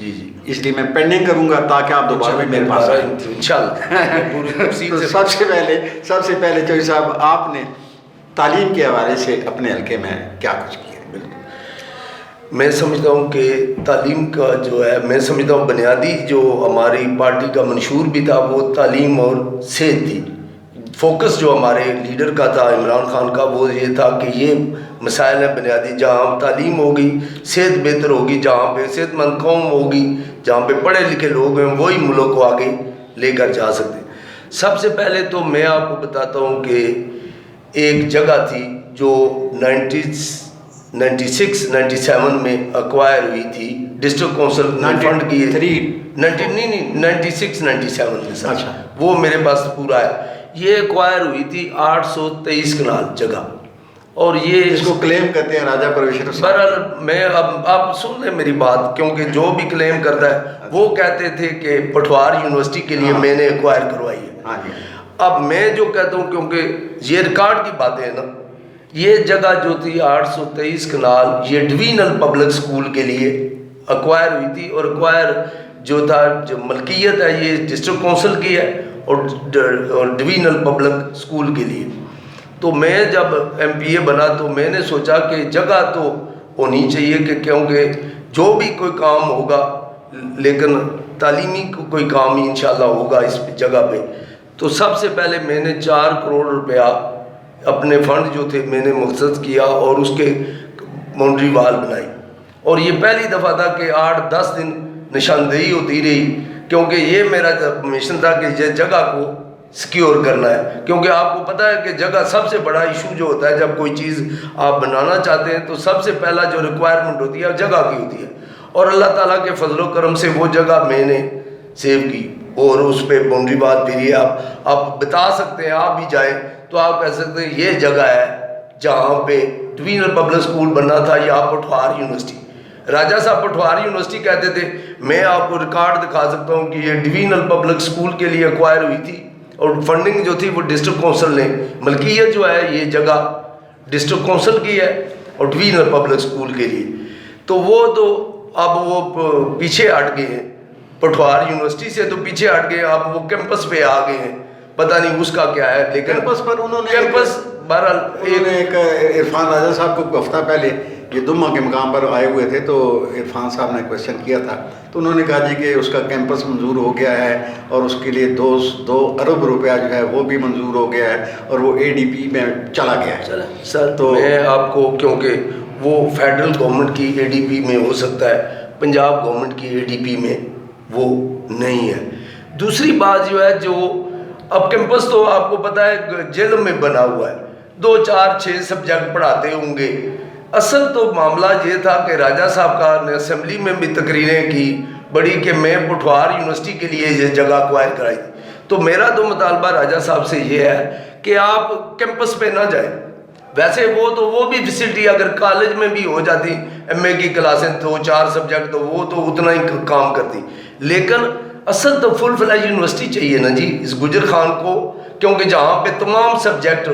جی جی اس لیے میں پینڈنگ کروں گا تاکہ آپ دوبارہ بھی میرے پاس آئیں. انشاءاللہ. تو سب سے پہلے چوہدری صاحب آپ نے تعلیم کے حوالے سے اپنے حلقے میں کیا کچھ کیا؟ میں سمجھتا ہوں کہ تعلیم کا جو ہے، میں سمجھتا ہوں بنیادی جو ہماری پارٹی کا منشور بھی تھا وہ تعلیم اور صحت تھی. فوکس جو ہمارے لیڈر کا تھا عمران خان کا وہ یہ تھا کہ یہ مسائل ہیں بنیادی. جہاں تعلیم ہوگی صحت بہتر ہوگی، جہاں پہ صحت مند قوم ہوگی، جہاں پہ پڑھے لکھے لوگ ہیں، وہی ملک کو آگے لے کر جا سکتے ہیں. سب سے پہلے تو میں آپ کو بتاتا ہوں کہ ایک جگہ تھی جو 96-97 میں ایکوائر ہوئی تھی، ڈسٹرکٹ کونسل نے فنڈ کی. 96-97 میں سر. اچھا. وہ میرے پاس پورا ہے. یہ ایکوائر ہوئی تھی 823 کنال جگہ. اور یہ اس کو کلیم کرتے ہیں راجہ پرویشر صاحب. بہرحال میں اب آپ سن لیں میری بات، کیونکہ جو بھی کلیم کرتا ہے وہ کہتے تھے کہ پٹھوار یونیورسٹی کے لیے میں نے ایکوائر کروائی ہے. ہاں جی. اب میں جو کہتا ہوں، کیونکہ یہ ریکارڈ کی باتیں ہیں نا، یہ جگہ جو تھی 823 کنال یہ ڈویژنل پبلک سکول کے لیے ایکوائر ہوئی تھی. اور ایکوائر جو تھا، جو ملکیت ہے یہ ڈسٹرکٹ کونسل کی ہے اور ڈویژنل پبلک سکول کے لیے. تو میں جب ایم پی اے بنا تو میں نے سوچا کہ جگہ تو ہونی چاہیے، کہ کیونکہ جو بھی کوئی کام ہوگا لیکن تعلیمی کوئی کام ہی انشاءاللہ ہوگا اس جگہ پہ. تو سب سے پہلے میں نے 4 کروڑ روپیہ اپنے فنڈ جو تھے میں نے مختص کیا اور اس کے باؤنڈری وال بنائی. اور یہ پہلی دفعہ تھا کہ 8-10 دن نشاندہی ہوتی رہی، کیونکہ یہ میرا مشن تھا کہ یہ جگہ کو سیکیور کرنا ہے. کیونکہ آپ کو پتہ ہے کہ جگہ سب سے بڑا ایشو جو ہوتا ہے جب کوئی چیز آپ بنانا چاہتے ہیں تو سب سے پہلا جو ریکوائرمنٹ ہوتی ہے جگہ کی ہوتی ہے. اور اللہ تعالیٰ کے فضل و کرم سے وہ جگہ میں نے سیو کی اور اس پہ باؤنڈری وال بھی ہے. آپ بتا سکتے ہیں، آپ بھی جائیں تو آپ کہہ سکتے ہیں یہ جگہ ہے جہاں پہ ڈویژنل پبلک سکول بننا تھا، یا پٹھوار یونیورسٹی. راجہ صاحب پٹھوار یونیورسٹی کہتے تھے. میں آپ کو ریکارڈ دکھا سکتا ہوں کہ یہ ڈویژنل پبلک سکول کے لیے ایکوائر ہوئی تھی اور فنڈنگ جو تھی وہ ڈسٹرکٹ کونسل نے. ملکیت جو ہے یہ جگہ ڈسٹرکٹ کونسل کی ہے اور ڈویژنل پبلک سکول کے لیے. تو وہ تو اب وہ پیچھے ہٹ گئے ہیں، پٹھوار یونیورسٹی سے تو پیچھے ہٹ گئے، اب وہ کیمپس پہ آ گئے ہیں. پتہ نہیں اس کا کیا ہے، لیکن کیمپس پر انہوں نے بہرحال ایک عرفان راجہ صاحب کو ہفتہ پہلے یہ دمہ کے مقام پر آئے ہوئے تھے تو عرفان صاحب نے کویشچن کیا تھا تو انہوں نے کہا جی کہ اس کا کیمپس منظور ہو گیا ہے اور اس کے لیے 2 ارب روپیہ جو ہے وہ بھی منظور ہو گیا ہے اور وہ ADP میں چلا گیا ہے. سر تو میں آپ کو، کیونکہ وہ فیڈرل گورنمنٹ کی ADP میں ہو سکتا ہے، پنجاب گورنمنٹ کی ADP میں وہ نہیں ہے. دوسری بات جو ہے، جو اب کیمپس تو آپ کو پتہ ہے جیل میں بنا ہوا ہے، 2 4 6 سبجیکٹ پڑھاتے ہوں گے. اصل تو معاملہ یہ تھا کہ راجہ صاحب کا نے اسمبلی میں بھی تقریریں کی بڑی کہ میں پٹھوار یونیورسٹی کے لیے یہ جگہ ایکوائر کرائی. تو میرا تو مطالبہ راجہ صاحب سے یہ ہے کہ آپ کیمپس پہ نہ جائیں. ویسے وہ بھی فیسلٹی اگر کالج میں بھی ہو جاتی، MA کی کلاسیں 2 4 سبجیکٹ، تو وہ تو اتنا ہی کام کرتی. لیکن اصل تو فل فلیج یونیورسٹی چاہیے نا جی اس گجر خان کو، کیونکہ جہاں پہ تمام سبجیکٹ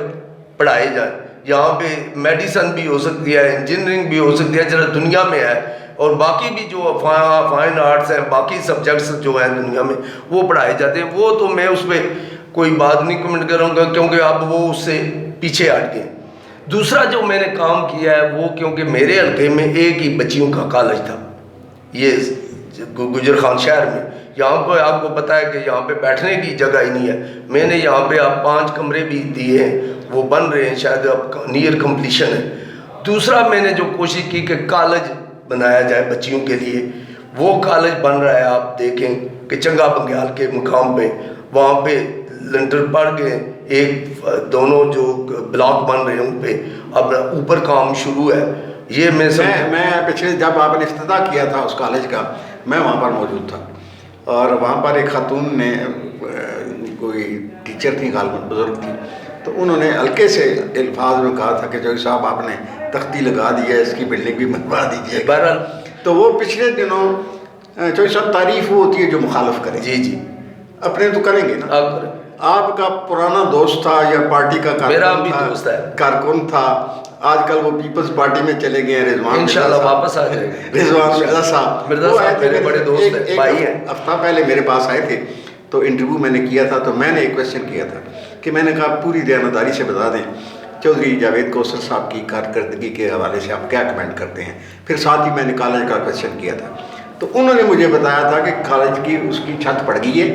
پڑھائے جائیں. یہاں پہ میڈیسن بھی ہو سکتی ہے، انجینئرنگ بھی ہو سکتی ہے جہاں دنیا میں ہے، اور باقی بھی جو فائن آرٹس ہیں، باقی سبجیکٹس جو ہیں دنیا میں وہ پڑھائے جاتے ہیں. وہ تو میں اس پہ کوئی بات نہیں کمنٹ کروں گا کیونکہ اب وہ اس سے پیچھے ہٹ گئے. دوسرا جو میں نے کام کیا ہے وہ، کیونکہ میرے حلقے میں ایک ہی بچیوں کا کالج تھا یہ گجر خان شہر میں. یہاں پہ آپ کو پتہ ہے کہ یہاں پہ بیٹھنے کی جگہ ہی نہیں ہے. میں نے یہاں پہ آپ 5 کمرے بھی دیے ہیں، وہ بن رہے ہیں، شاید اب نیئر کمپلیشن ہے. دوسرا میں نے جو کوشش کی کہ کالج بنایا جائے بچیوں کے لیے، وہ کالج بن رہا ہے. آپ دیکھیں کہ چنگا بنگیال کے مقام پہ وہاں پہ لنٹر پڑ گئے، ایک دونوں جو بلاک بن رہے ہیں ان پہ اب اوپر کام شروع ہے. یہ میں پچھلے جب آپ نے افتتاح کیا تھا اس کالج کا، میں وہاں پر موجود تھا اور وہاں پر ایک خاتون نے، کوئی ٹیچر تھی غالباً بزرگ تھی، تو انہوں نے ہلکے سے الفاظ میں کہا تھا کہ چوہدری صاحب آپ نے تختی لگا دی ہے، اس کی بلڈنگ بھی بنوا دیجیے. بہرحال تو وہ پچھلے دنوں چوہدری صاحب تعریف وہ ہوتی ہے جو مخالف کرے. جی اپنے تو کریں گے نا. آپ کا پرانا دوست تھا یا پارٹی کا میرا بھی دوست ہے، کارکن تھا آج کل وہ پیپلز پارٹی میں چلے گئے ہیں، رضوان انشاءاللہ واپس آ جائیں گے۔ رضوان مرزا صاحب، مرزا وہ آئے صاحب تھے میرے بڑے دوست ہیں، ایک بھائی ہیں۔ ہفتہ پہلے میرے پاس آئے تھے، تو انٹرویو میں نے کیا تھا، تو میں نے ایک کویشچن کیا تھا کہ میں نے کہا پوری دیانتداری سے بتا دیں چودھری جاوید کوثر صاحب کی کارکردگی کے حوالے سے آپ کیا کمنٹ کرتے ہیں۔ پھر ساتھ ہی میں نے کالج کا کویشچن کیا تھا، تو انہوں نے مجھے بتایا تھا کہ کالج کی اس کی چھت پڑ گئی ہے،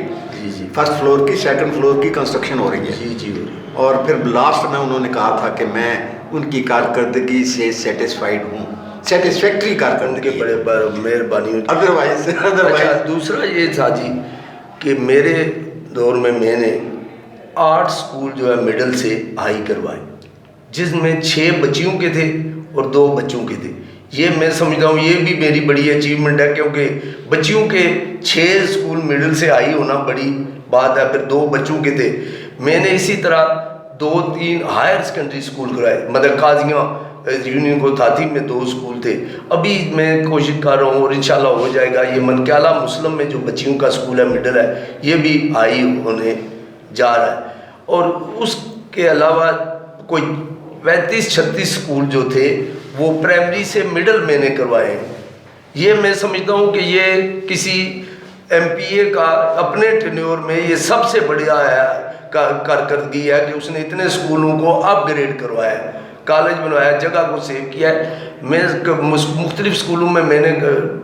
جی فرسٹ فلور کی، سیکنڈ فلور کی کنسٹرکشن ہو رہی ہے، جی اور پھر لاسٹ میں انہوں نے کہا تھا کہ میں ان کی کارکردگی سے سیٹسفائیڈ ہوں، سیٹسفیکٹری کارکردگی، بڑے مہربانی۔ ادروائز اچھا دوسرا یہ تھا جی کہ میرے دور میں نے 8 اسکول جو ہے مڈل سے ہائی کروائے، جس میں 6 بچیوں کے تھے اور 2 بچوں کے تھے۔ یہ میں سمجھتا ہوں یہ بھی میری بڑی اچیومنٹ ہے، کیونکہ بچیوں کے 6 اسکول مڈل سے ہائی ہونا بڑی بات ہے، پھر 2 بچوں کے تھے۔ میں نے اسی طرح 2-3 ہائر سیکنڈری اسکول کرائے، مدر قاضیاں یونین کو تھاتھی میں 2 اسکول تھے۔ ابھی میں کوشش کر رہا ہوں اور انشاءاللہ ہو جائے گا، یہ منکیالہ مسلم میں جو بچیوں کا اسکول ہے مڈل ہے، یہ بھی ہائی ہونے جا رہا ہے۔ اور اس کے علاوہ کوئی 35-36 اسکول جو تھے وہ پرائمری سے مڈل میں نے کروائے ہیں۔ یہ میں سمجھتا ہوں کہ یہ کسی ایم پی اے کا اپنے ٹینیور میں یہ سب سے بڑا کارکردگی ہے کہ اس نے اتنے اسکولوں کو اپ گریڈ کروایا ہے، کالج بنوایا، جگہ کو سیو کیا ہے۔ میں مختلف اسکولوں میں نے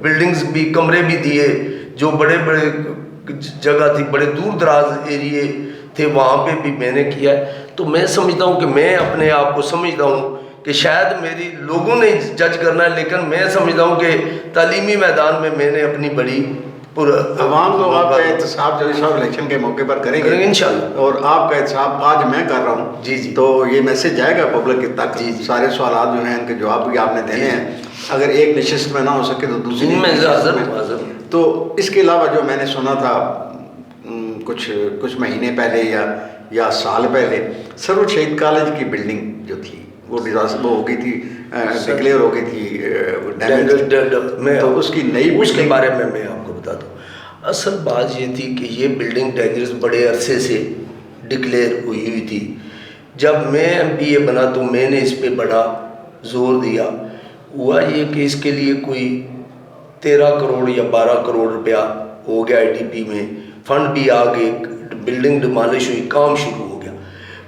بلڈنگز بھی، کمرے بھی دیے، جو بڑے بڑے جگہ تھی، بڑے دور دراز ایریے تھے، وہاں پہ بھی میں نے کیا ہے۔ تو میں سمجھتا ہوں کہ میں اپنے آپ کو سمجھتا ہوں کہ شاید میری لوگوں نے جج کرنا ہے، لیکن میں سمجھتا ہوں کہ تعلیمی میدان میں نے اپنی بڑی عوام لوگ آپ کا احتساب جو صاحب الیکشن کے موقع پر کریں گے انشاءاللہ، اور آپ کا احتساب آج میں کر رہا ہوں، جی تو یہ میسج جائے گا پبلک تک، سارے سوالات جو ہیں ان کے جواب بھی آپ نے دینے ہیں، اگر ایک نشست میں نہ ہو سکے تو دوسری میں نشست میں۔ تو اس کے علاوہ جو میں نے سنا تھا کچھ مہینے پہلے یا سال پہلے، سرور شہید کالج کی بلڈنگ جو تھی وہ ڈیزاسٹر ہو گئی تھی، ڈکلیئر ہو گئی تھی ڈیمیج، تو اس کی نئی اس کے بارے میں آپ کو بتا دوں۔ اصل بات یہ تھی کہ یہ بلڈنگ ڈینجرس بڑے عرصے سے ڈکلیئر ہوئی تھی۔ جب میں ایم پی اے بنا تو میں نے اس پہ بڑا زور دیا۔ ہوا یہ کہ اس کے لیے کوئی 13 کروڑ یا 12 کروڑ روپیہ ہو گیا آئی ڈی پی میں، فنڈ بھی آ گئے، بلڈنگ ڈیمالش ہوئی، کام شروع ہو گیا۔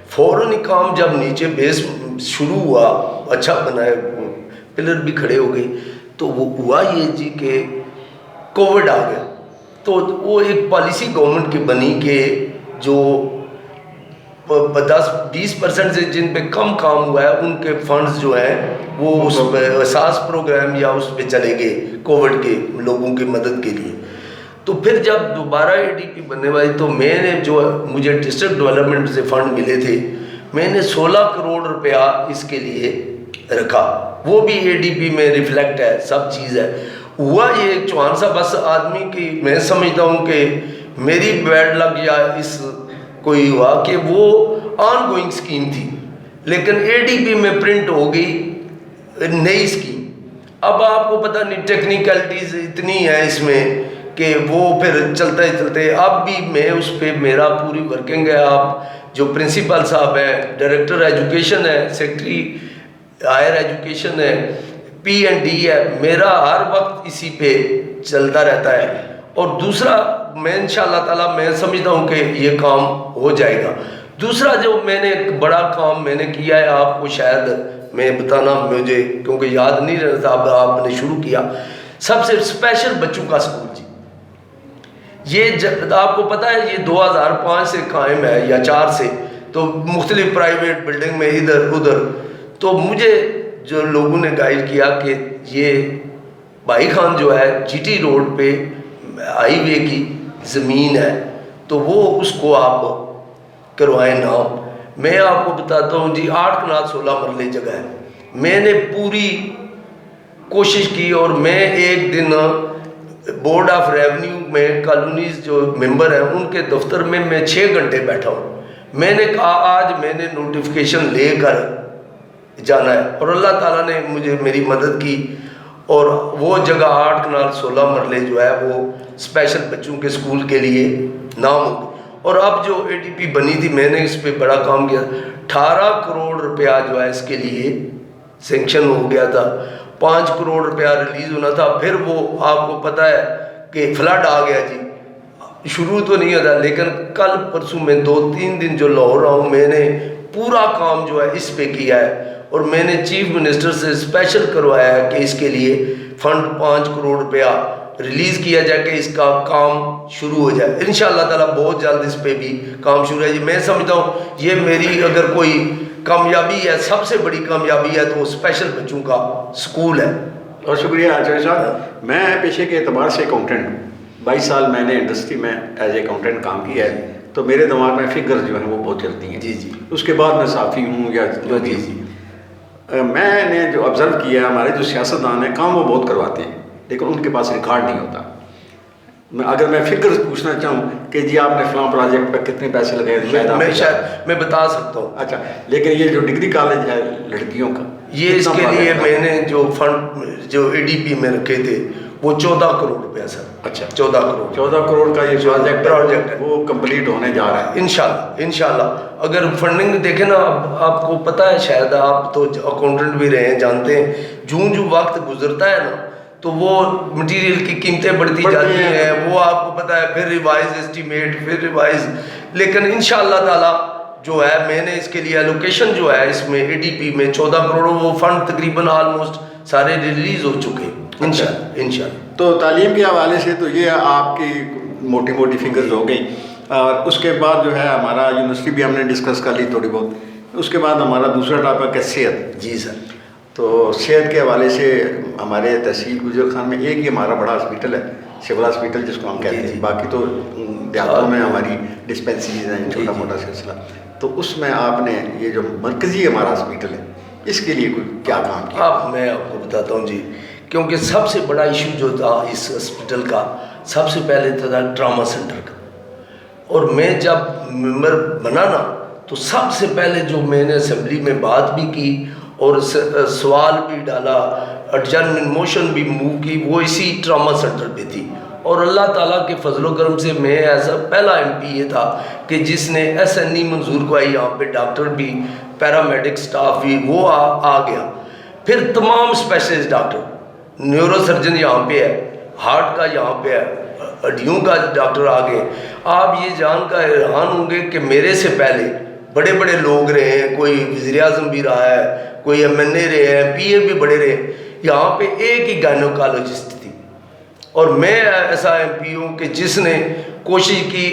فوراً ہی کام جب نیچے بیس شروع ہوا، اچھا بنایا، پلر بھی کھڑے ہو گئے، تو وہ ہوا یہ جی کہ کووڈ آ گیا۔ تو وہ ایک پالیسی گورنمنٹ کی بنی کہ جو 10-20% سے جن پہ کم کام ہوا ہے ان کے فنڈز جو ہیں وہ اس احساس پروگرام یا اس پہ چلے گئے کووڈ کے لوگوں کی مدد کے لیے۔ تو پھر جب دوبارہ اے ڈی پی بننے والی تو میں نے جو مجھے ڈسٹرکٹ ڈیولپمنٹ سے فنڈ ملے تھے، میں نے 16 کروڑ روپیہ اس کے لیے رکھا، وہ بھی اے ڈی پی میں ریفلیکٹ ہے، سب چیز ہے۔ ہوا یہ چوہان صاحب بس آدمی کی میں سمجھتا ہوں کہ میری بیڈ لک یا اس کوئی ہوا کہ وہ آن گوئنگ اسکیم تھی، لیکن اے ڈی پی میں پرنٹ ہو گئی نئی اسکیم۔ اب آپ کو پتہ نہیں ٹیکنیکلٹیز اتنی ہیں اس میں کہ وہ پھر چلتے چلتے اب بھی میں اس پہ میرا پوری ورکنگ ہے۔ آپ جو پرنسپل صاحب ہیں، ڈائریکٹر ایجوکیشن ہے، سیکٹری ہائر ایجوکیشن ہے، پی اینڈ ڈی ہے، میرا ہر وقت اسی پہ چلتا رہتا ہے۔ اور دوسرا میں انشاءاللہ تعالیٰ میں سمجھتا ہوں کہ یہ کام ہو جائے گا۔ دوسرا جو میں نے ایک بڑا کام میں نے کیا ہے، آپ کو شاید میں بتانا مجھے کیونکہ یاد نہیں رہتا، اب آپ نے شروع کیا، سب سے اسپیشل بچوں کا اسکول جی۔ یہ آپ کو پتہ ہے یہ 2005 سے قائم ہے یا 4 سے، تو مختلف پرائیویٹ بلڈنگ میں ادھر ادھر، تو مجھے جو لوگوں نے گائیڈ کیا کہ یہ بھائی خان جو ہے جی ٹی روڈ پہ ہائی وے کی زمین ہے، تو وہ اس کو آپ کروائیں نام۔ میں آپ کو بتاتا ہوں جی 8 کنال 16 مرلے جگہ ہے۔ میں نے پوری کوشش کی اور میں ایک دن بورڈ آف ریونیو میں کالونیز جو ممبر ہیں ان کے دفتر میں 6 گھنٹے بیٹھا ہوں۔ میں نے کہا آج میں نے نوٹیفیکیشن لے کر جانا ہے، اور اللہ تعالیٰ نے مجھے میری مدد کی، اور وہ جگہ 8 کنال 16 مرلے جو ہے وہ اسپیشل بچوں کے اسکول کے لیے نام ہو گئی۔ اور اب جو اے ڈی پی بنی تھی میں نے اس پہ بڑا کام کیا، 18 کروڑ روپیہ جو ہے اس کے لیے سینکشن ہو گیا تھا, 5 کروڑ روپیہ ریلیز ہونا تھا, پھر وہ آپ کو پتہ ہے کہ فلڈ آ گیا جی. شروع تو نہیں ہوتا, لیکن کل پرسوں میں 2-3 دن جو لاہور رہا ہوں, میں نے پورا کام جو ہے اس پہ کیا ہے, اور میں نے چیف منسٹر سے اسپیشل کروایا ہے کہ اس کے لیے فنڈ 5 کروڑ روپیہ ریلیز کیا جائے کہ اس کا کام شروع ہو جائے. انشاءاللہ تعالیٰ بہت جلد اس پہ بھی کام شروع ہے. میں سمجھتا ہوں یہ میری اگر کوئی کامیابی ہے, سب سے بڑی کامیابی ہے, تو وہ اسپیشل بچوں کا سکول ہے. اور شکریہ آچاریہ صاحب. میں پیشے کے اعتبار سے اکاؤنٹنٹ ہوں, 22 سال میں نے انڈسٹری میں ایز اے اکاؤنٹنٹ کام کیا ہے, تو میرے دماغ میں فگر جو ہیں وہ بہت چلتی ہیں. جی جی. اس کے بعد میں صحافی ہوں یا جو بھی ہوں, میں نے جو آبزرو کیا ہے ہمارے جو سیاستدان ہیں کام وہ بہت کرواتے ہیں, لیکن ان کے پاس ریکارڈ نہیں ہوتا. اگر میں فگر پوچھنا چاہوں کہ جی آپ نے فلاں پروجیکٹ پہ کتنے پیسے لگائے, میں بتا سکتا ہوں. اچھا, لیکن یہ جو ڈگری کالج ہے لڑکیوں کا, یہ اس کے لیے میں نے جو فنڈ جو ADP میں رکھے تھے وہ 14 کروڑ روپیہ سر. اچھا, 14 کروڑ کا یہ پروجیکٹ ہے وہ کمپلیٹ ہونے جا رہا ہے انشاءاللہ. اگر فنڈنگ دیکھیں نا, آپ کو پتہ ہے, شاید آپ تو اکاؤنٹنٹ بھی رہے ہیں, جانتے ہیں, جو وقت گزرتا ہے نا تو وہ مٹیریل کی قیمتیں بڑھتی جاتی ہیں, وہ آپ کو پتہ ہے, پھر ریوائز اسٹیمیٹ, پھر ریوائز. لیکن انشاءاللہ تعالیٰ جو ہے میں نے اس کے لیے ایلوکیشن جو ہے اس میں ADP میں 14 کروڑ, وہ فنڈ تقریباً آلموسٹ سارے ریلیز ہو چکے ہیں انشاءاللہ. تو تعلیم کے حوالے سے تو یہ آپ کی موٹی فگرز ہو گئی, اور اس کے بعد جو ہے ہمارا یونیورسٹی بھی ہم نے ڈسکس کر لی تھوڑی بہت. اس کے بعد ہمارا دوسرا ٹاپک ہے صحت. جی سر. تو صحت کے حوالے سے ہمارے تحصیل گجر خان میں ایک ہی ہمارا بڑا ہاسپٹل ہے, سول ہاسپٹل جس کو ہم کہتے ہیں, باقی تو دیہاتوں میں ہماری ڈسپینسریز ہیں, چھوٹا موٹا سلسلہ. تو اس میں آپ نے یہ جو مرکزی ہمارا ہاسپٹل ہے اس کے لیے کوئی کیا کام کیا؟ میں آپ کو بتاتا ہوں جی, کیونکہ سب سے بڑا ایشو جو تھا اس ہاسپٹل کا, سب سے پہلے تھا ٹراما سینٹر کا. اور میں جب ممبر بنا نا تو سب سے پہلے جو میں نے اسمبلی میں بات بھی کی اور سوال بھی ڈالا, ایڈجرن موشن بھی موو کی, وہ اسی ٹراما سینٹر پہ تھی. اور اللہ تعالیٰ کے فضل و کرم سے میں ایسا پہلا MP یہ تھا کہ جس نے SNE منظور کرائی. یہاں پہ ڈاکٹر بھی, پیرامیڈک سٹاف بھی, وہ آ گیا. پھر تمام اسپیشلسٹ ڈاکٹر, نیورو سرجن یہاں پہ ہے, ہارٹ کا یہاں پہ ہے, ہڈیوں کا ڈاکٹر آ گئے. آپ یہ جان کر حیران ہوں گے کہ میرے سے پہلے بڑے بڑے لوگ رہے ہیں, کوئی وزیر اعظم بھی رہا ہے, کوئی MNA رہے ہیں, PA بھی بڑے رہے. یہاں پہ ایک ہی گائنوکالوجسٹ تھی, اور میں ایسا MP ہوں کہ جس نے کوشش کی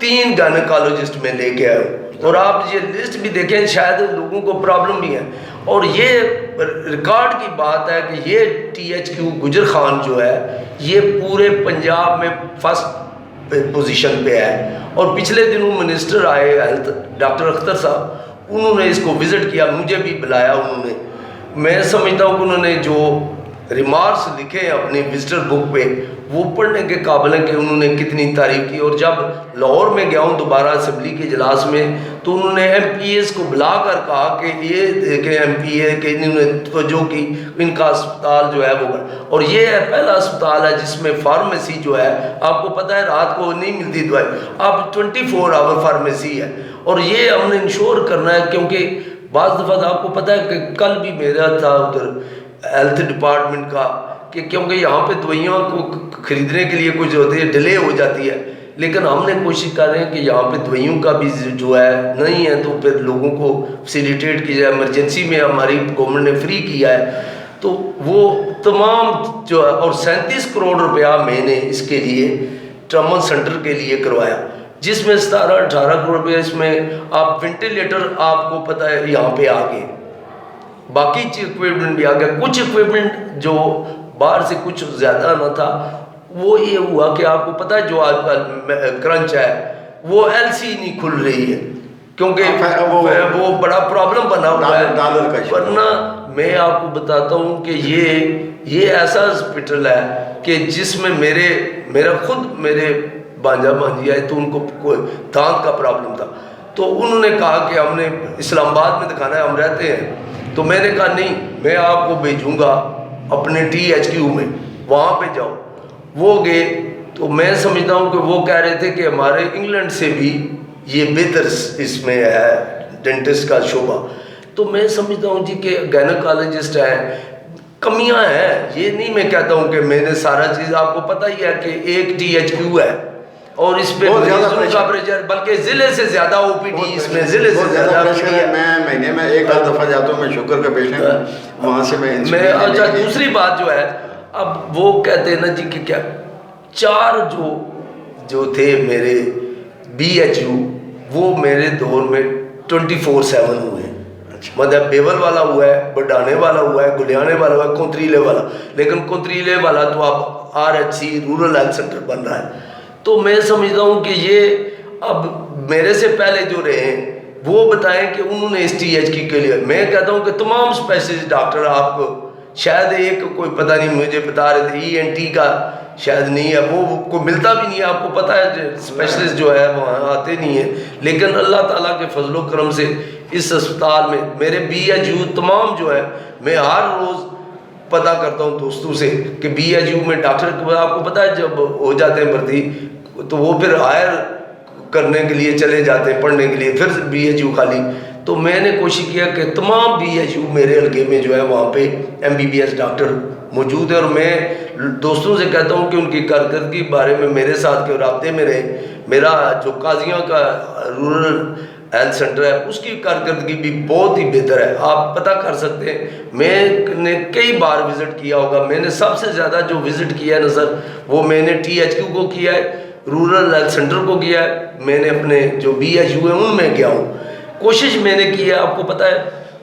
3 گائنوکالوجسٹ میں لے کے آئے. اور آپ یہ لسٹ بھی دیکھیں, شاید لوگوں کو پرابلم بھی ہے. اور یہ ریکارڈ کی بات ہے کہ یہ THQ گجر خان جو ہے یہ پورے پنجاب میں فرسٹ پوزیشن پہ ہے. اور پچھلے دنوں منسٹر آئے ہیلتھ ڈاکٹر اختر صاحب, انہوں نے اس کو وزٹ کیا, مجھے بھی بلایا انہوں نے. میں سمجھتا ہوں کہ انہوں نے جو ریمارکس لکھے ہیں اپنی وزٹر بک پہ وہ پڑھنے کے قابل ہیں کہ انہوں نے کتنی تعریف کی. اور جب لاہور میں گیا ہوں دوبارہ اسمبلی کے اجلاس میں, تو انہوں نے MPAs کو بلا کر کہا کہ یہ دیکھیں MPA کہ انہوں نے توجہ کی, ان کا اسپتال جو ہے وہ, اور یہ ہے پہلا اسپتال ہے جس میں فارمیسی جو ہے, آپ کو پتہ ہے رات کو نہیں ملتی دوائی, اب 24 آور فارمیسی ہے. اور یہ ہم نے انشور کرنا ہے, کیونکہ بعض دفعہ آپ کو پتہ ہے کہ کل بھی میرا تھا ادھر ہیلتھ ڈپارٹمنٹ کا, کہ کیونکہ یہاں پہ دوائیوں کو خریدنے کے لیے کچھ ہوتی ہے, ڈیلے ہو جاتی ہے. لیکن ہم نے کوشش کر رہے ہیں کہ یہاں پہ دوائیوں کا بھی جو ہے نہیں ہے, تو پھر لوگوں کو فیسیلیٹیٹ کی جائے. ایمرجنسی میں ہماری گورنمنٹ نے فری کیا ہے, تو وہ تمام جو ہے. اور 37 کروڑ روپیہ میں نے اس کے لیے ٹراما سینٹر کے لیے کروایا, جس میں 17-18 کروڑ روپیہ اس میں آپ وینٹیلیٹر آپ کو پتہ ہے یہاں پہ آ گئے, باقی اکوپمنٹ بھی آ گیا. کچھ اکوپمنٹ جو باہر سے کچھ زیادہ نہ تھا, وہ یہ ہوا کہ آپ کو پتہ ہے جو آج کل کرنچ ہے وہ LC نہیں کھل رہی ہے, کیونکہ وہ بڑا پرابلم بنا ہوا ہے. ورنہ میں آپ کو بتاتا ہوں کہ یہ ایسا ہاسپٹل ہے کہ جس میں میرے بانجا بانجی آئے تو ان کو کوئی دانت کا پرابلم تھا, تو انہوں نے کہا کہ ہم نے اسلام آباد میں دکھانا ہے, ہم رہتے ہیں. تو میں نے کہا نہیں, میں آپ کو بھیجوں گا اپنے THQ میں, وہاں پہ جاؤ. وہ گئے, تو میں سمجھتا ہوں کہ وہ کہہ رہے تھے کہ ہمارے انگلینڈ سے بھی یہ بہتر اس میں ہے ڈینٹسٹ کا شعبہ. تو میں سمجھتا ہوں جی کہ گائنیکالوجسٹ ہیں، کمیاں ہیں، یہ نہیں میں کہتا ہوں کہ میں نے سارا چیز، آپ کو پتہ ہی ہے کہ ایک THQ ہے اور اس پہ مریضوں کا پریشر، بلکہ ضلع سے زیادہ OPD اس میں، ضلع سے زیادہ OPD ہے. میں مہینے میں ایک آدھ دفعہ جاتا ہوں، میں شوگر کا پیشنٹ ہوں، وہاں سے میں اچھا دوسری بات جو ہے، اب وہ کہتے ہیں نا جی کہ کیا 4 جو تھے میرے BHU وہ میرے دور میں 24/7 ہوئے ہیں. مطلب بیول والا ہوا ہے، بڈانے والا ہوا ہے، گلیانے والا ہوا ہے، کونتریلے والا، لیکن کونتریلے والا تو اب RHC رورل ہیلتھ سینٹر بن رہا ہے. تو میں سمجھتا ہوں کہ یہ اب میرے سے پہلے جو رہے ہیں وہ بتائیں کہ انہوں نے اس THQ کے لیے، میں کہتا ہوں کہ تمام اسپیشلسٹ ڈاکٹر آپ کو شاید ایک کوئی پتہ نہیں، مجھے بتا رہے تھے ENT کا شاید نہیں ہے، وہ کوئی ملتا بھی نہیں ہے، آپ کو پتہ ہے اسپیشلسٹ جو ہے وہاں آتے نہیں ہیں. لیکن اللہ تعالیٰ کے فضل و کرم سے اس اسپتال میں میرے BHU تمام جو ہے، میں ہر روز پتہ کرتا ہوں دوستوں سے کہ BHU میں ڈاکٹر، آپ کو پتہ ہے جب ہو جاتے ہیں بھرتی تو وہ پھر ہائر کرنے کے لیے چلے جاتے ہیں، پڑھنے کے لیے، پھر BHU خالی. تو میں نے کوشش کیا کہ تمام BHU میرے حلقے میں جو ہے وہاں پہ MBBS ڈاکٹر موجود ہے، اور میں دوستوں سے کہتا ہوں کہ ان کی کارکردگی بارے میں میرے ساتھ کے رابطے میں رہے. میرا جو قاضیوں کا رورل ہیلتھ سینٹر ہے اس کی کارکردگی بھی بہت ہی بہتر ہے، آپ پتہ کر سکتے ہیں. میں نے کئی بار وزٹ کیا ہوگا، میں نے سب سے زیادہ جو وزٹ کیا ہے نظر وہ میں نے THQ کو کیا ہے، رورل ہیلتھ سینٹر کو کیا ہے، میں نے اپنے جو BHU ہیں ان میں گیا ہوں. کوشش میں نے کی ہے، آپ کو پتہ ہے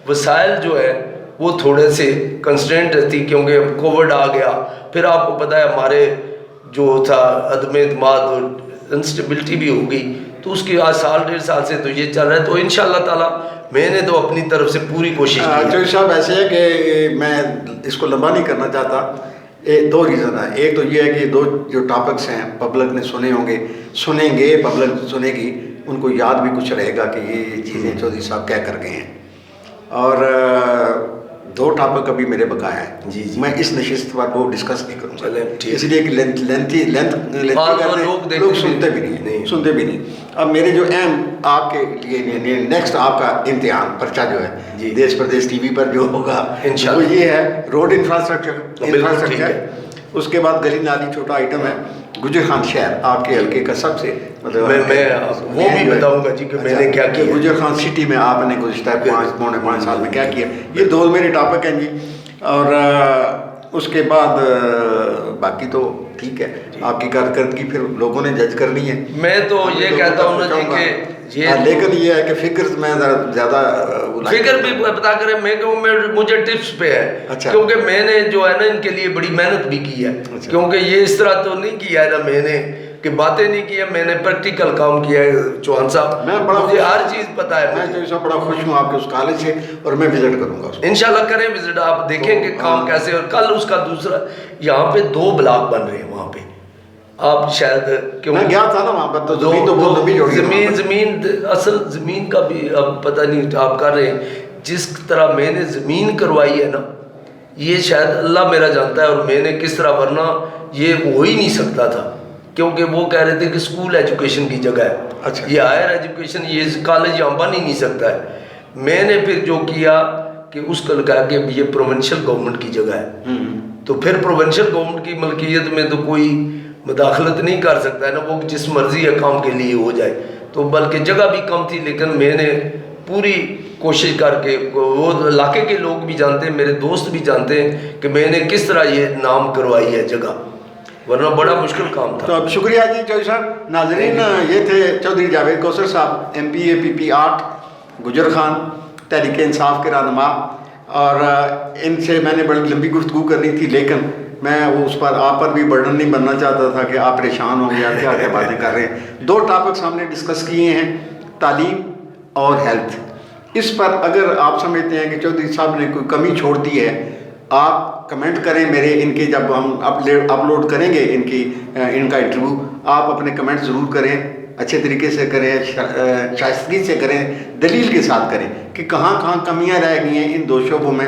وسائل جو ہے وہ تھوڑے سے کنسٹرینٹ تھی کیونکہ کووڈ آ گیا، پھر آپ کو پتہ ہے ہمارے جو تھا عدم اعتماد اور انسٹیبلٹی بھی ہو گئی، تو اس کی آج 1.5 سال سے تو یہ چل رہا ہے. تو انشاءاللہ تعالیٰ میں نے تو اپنی طرف سے پوری کوشش کی. چوہدری صاحب ایسے ہے کہ میں اس کو لمبا نہیں کرنا چاہتا. 2 ریزن ہیں. ایک تو یہ ہے کہ 2 جو ٹاپکس ہیں پبلک نے سنے ہوں گے، سنیں گے، پبلک سنے گی، ان کو یاد بھی کچھ رہے گا کہ یہ چیزیں چودھری صاحب کیا کر گئے ہیں. اور 2 ٹاپک ابھی میرے بقایا ہیں. جی میں اس نشست پر وہ ڈسکس نہیں کروں گا، ٹھیک، اس لیے کہ لینتھ لوگ سنتے بھی نہیں. اب میرے جو اہم آپ کے لیے نیکسٹ آپ کا امتحان پرچہ جو ہے دیش پردیش TV پر جو ہوگا وہ یہ ہے روڈ انفراسٹرکچر. اس کے بعد گلی نالی چھوٹا آئٹم ہے. گجر خان شہر آپ کے حلقے کا سب سے مطلب میں وہ بھی بتاؤں گا جی کہ میں نے کیا کیا. گجر خان سٹی میں آپ نے گزشتہ 5 سال میں کیا کیا، یہ 2 میرے ٹاپک ہیں جی. اور اس کے بعد باقی تو ٹھیک ہے، آپ کی کارکردگی پھر لوگوں نے جج کرنی ہے. میں تو یہ کہتا ہوں نا جی کہ لیکن یہ ہے کہ فکر میں زیادہ فکر بھی بتا کریں، میں مجھے ٹپس پہ ہے کیونکہ میں نے جو ہے نا ان کے لیے بڑی محنت بھی کی ہے. کیونکہ یہ اس طرح تو نہیں کیا ہے نا میں نے کہ باتیں نہیں کی ہے، میں نے پریکٹیکل کام کیا ہے. چوہان صاحب مجھے ہر چیز پتہ ہے. میں جو بڑا خوش ہوں آپ کے اس کالج سے، اور میں وزٹ کروں گا انشاءاللہ. کریں وزٹ، آپ دیکھیں کہ کام کیسے. اور کل اس کا دوسرا یہاں پہ 2 بلاک بن رہے ہیں وہاں پہ، آپ شاید میں گیا تھا نا وہاں پر، تو زمین اصل زمین کا بھی اب پتہ نہیں آپ کر رہے ہیں. جس طرح میں نے زمین کروائی ہے نا یہ شاید اللہ میرا جانتا ہے، اور میں نے کس طرح، ورنہ یہ ہو ہی نہیں سکتا تھا کیونکہ وہ کہہ رہے تھے کہ اسکول ایجوکیشن کی جگہ ہے. یہ ہائر ایجوکیشن، یہ کالج یہاں بن ہی نہیں سکتا ہے. میں نے پھر جو کیا کہ اس کو کہا کہ یہ پروونشل گورنمنٹ کی جگہ ہے، تو پھر پروونشل گورنمنٹ کی ملکیت میں تو کوئی مداخلت نہیں کر سکتا ہے نا، وہ جس مرضی ہے کام کے لیے ہو جائے. تو بلکہ جگہ بھی کم تھی، لیکن میں نے پوری کوشش کر کے، وہ علاقے کے لوگ بھی جانتے ہیں، میرے دوست بھی جانتے ہیں کہ میں نے کس طرح یہ نام کروائی ہے جگہ، ورنہ بڑا مشکل کام تھا. تو اب شکریہ جی چودھری صاحب. ناظرین یہ تھے چودھری جاوید کوثر صاحب، MBA PP 8 گجر خان، تحریک انصاف کے رہنما. اور ان سے میں نے بڑی لمبی گفتگو کرنی تھی، لیکن میں اس پر آپ پر بھی برڈن نہیں بننا چاہتا تھا کہ آپ پریشان ہوں گے آپ کیا کیا باتیں کر رہے ہیں. 2 ٹاپکس ہم نے ڈسکس کیے ہیں، تعلیم اور ہیلتھ. اس پر اگر آپ سمجھتے ہیں کہ چودھری صاحب نے کوئی کمی چھوڑ دی ہے، آپ کمنٹ کریں میرے، ان کے جب ہم اپلوڈ کریں گے ان کا انٹرویو، آپ اپنے کمنٹ ضرور کریں، اچھے طریقے سے کریں، شائستگی سے کریں، دلیل کے ساتھ کریں کہ کہاں کہاں کمیاں رہ گئی ہیں ان 2 شعبوں میں.